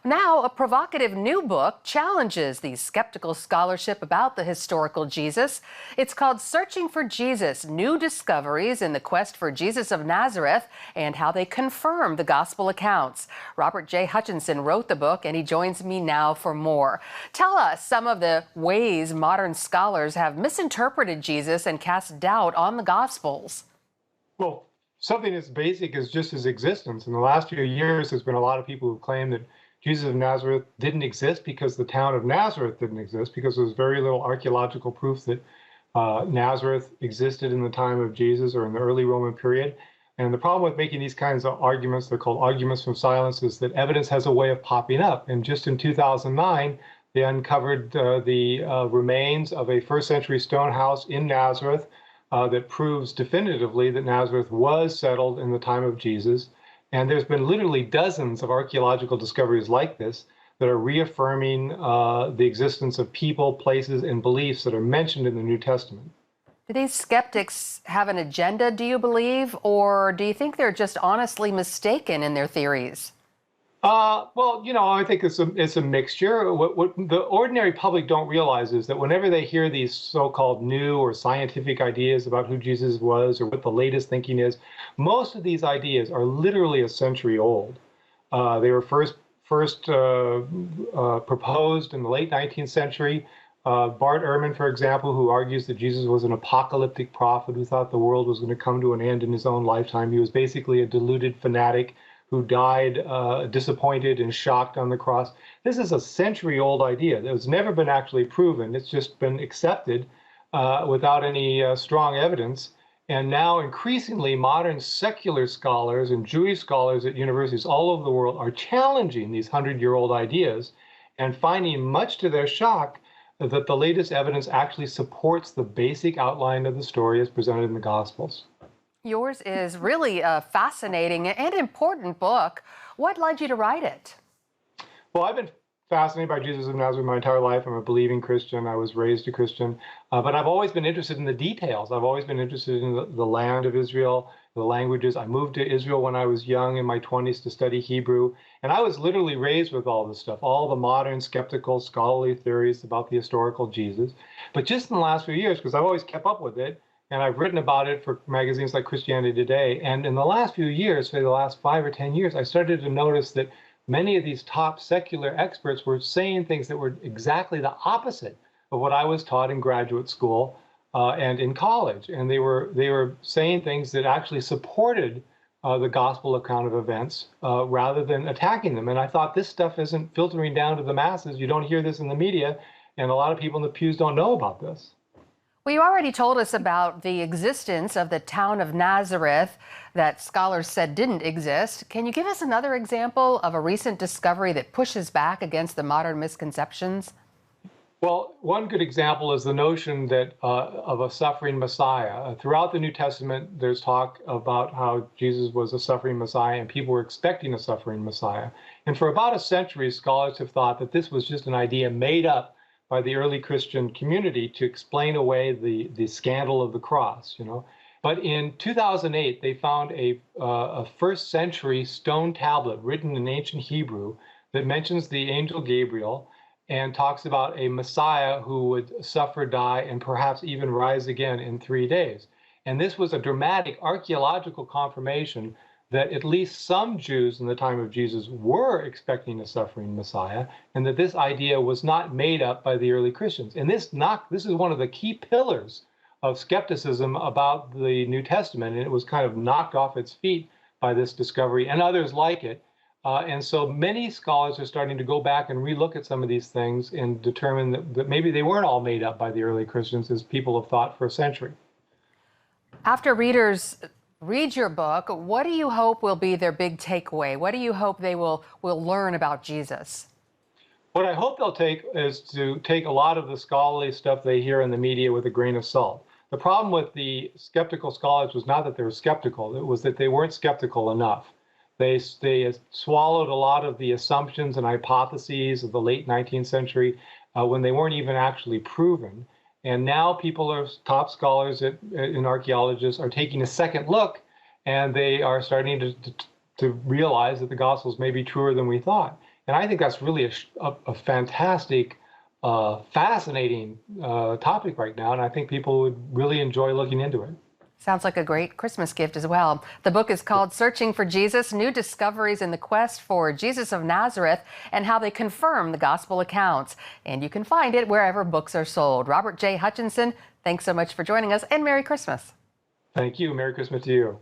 Now, a provocative new book challenges the skeptical scholarship about the historical Jesus. It's called Searching for Jesus, New Discoveries in the Quest for Jesus of Nazareth and How They Confirm the Gospel Accounts. Robert Hutchinson wrote the book, and he joins me now for more. Tell us some of the ways modern scholars have misinterpreted Jesus and cast doubt on the Gospels. Well, something as basic as just his existence. In the last few years, there's been a lot of people who claim that Jesus of Nazareth didn't exist because the town of Nazareth didn't exist, because there's very little archaeological proof that Nazareth existed in the time of Jesus or in the early Roman period. And the problem with making these kinds of arguments, they're called arguments from silence, is that evidence has a way of popping up. And just in 2009, they uncovered the remains of a first-century stone house in Nazareth that proves definitively that Nazareth was settled in the time of Jesus. And there's been literally dozens of archaeological discoveries like this that are reaffirming the existence of people, places, and beliefs that are mentioned in the New Testament. Do these skeptics have an agenda, do you believe, or do you think they're just honestly mistaken in their theories? Well, I think it's a mixture. What the ordinary public don't realize is that whenever they hear these so-called new or scientific ideas about who Jesus was or what the latest thinking is, most of these ideas are literally a century old. They were first proposed in the late 19th century. Bart Ehrman, for example, who argues that Jesus was an apocalyptic prophet who thought the world was going to come to an end in his own lifetime. He was basically a deluded fanatic who died disappointed and shocked on the cross. This is a century-old idea that has never been actually proven. It's just been accepted without any strong evidence. And now increasingly modern secular scholars and Jewish scholars at universities all over the world are challenging these 100-year-old ideas and finding, much to their shock, that the latest evidence actually supports the basic outline of the story as presented in the Gospels. Yours is really a fascinating and important book. What led you to write it? Well, I've been fascinated by Jesus of Nazareth my entire life. I'm a believing Christian. I was raised a Christian. But I've always been interested in the details. I've always been interested in the land of Israel, the languages. I moved to Israel when I was young in my 20s to study Hebrew. And I was literally raised with all this stuff, all the modern skeptical scholarly theories about the historical Jesus. But just in the last few years, because I've always kept up with it, and I've written about it for magazines like Christianity Today. And in the last few years, say the last 5 or 10 years, I started to notice that many of these top secular experts were saying things that were exactly the opposite of what I was taught in graduate school and in college. And they were saying things that actually supported the gospel account of events rather than attacking them. And I thought, this stuff isn't filtering down to the masses. You don't hear this in the media, and a lot of people in the pews don't know about this. Well, you already told us about the existence of the town of Nazareth that scholars said didn't exist. Can you give us another example of a recent discovery that pushes back against the modern misconceptions? Well, one good example is the notion that of a suffering Messiah. Throughout the New Testament, there's talk about how Jesus was a suffering Messiah, and people were expecting a suffering Messiah. And for about a century, scholars have thought that this was just an idea made up by the early Christian community to explain away the scandal of the cross, But in 2008, they found a first century stone tablet written in ancient Hebrew that mentions the angel Gabriel and talks about a Messiah who would suffer, die, and perhaps even rise again in 3 days. And this was a dramatic archaeological confirmation that at least some Jews in the time of Jesus were expecting a suffering Messiah, and that this idea was not made up by the early Christians. And this is one of the key pillars of skepticism about the New Testament, and it was kind of knocked off its feet by this discovery and others like it. And so many scholars are starting to go back and relook at some of these things and determine that maybe they weren't all made up by the early Christians, as people have thought for a century. After readers read your book, what do you hope will be their big takeaway? What do you hope they will learn about Jesus? What I hope they'll take is to take a lot of the scholarly stuff they hear in the media with a grain of salt. The problem with the skeptical scholars was not that they were skeptical, it was that they weren't skeptical enough. They swallowed a lot of the assumptions and hypotheses of the late 19th century when they weren't even actually proven. And now top scholars and archaeologists are taking a second look, and they are starting to realize that the Gospels may be truer than we thought. And I think that's really a fantastic, fascinating topic right now. And I think people would really enjoy looking into it. Sounds like a great Christmas gift as well. The book is called Searching for Jesus, New Discoveries in the Quest for Jesus of Nazareth and How They Confirm the Gospel Accounts. And you can find it wherever books are sold. Robert J. Hutchinson, thanks so much for joining us, and Merry Christmas. Thank you. Merry Christmas to you.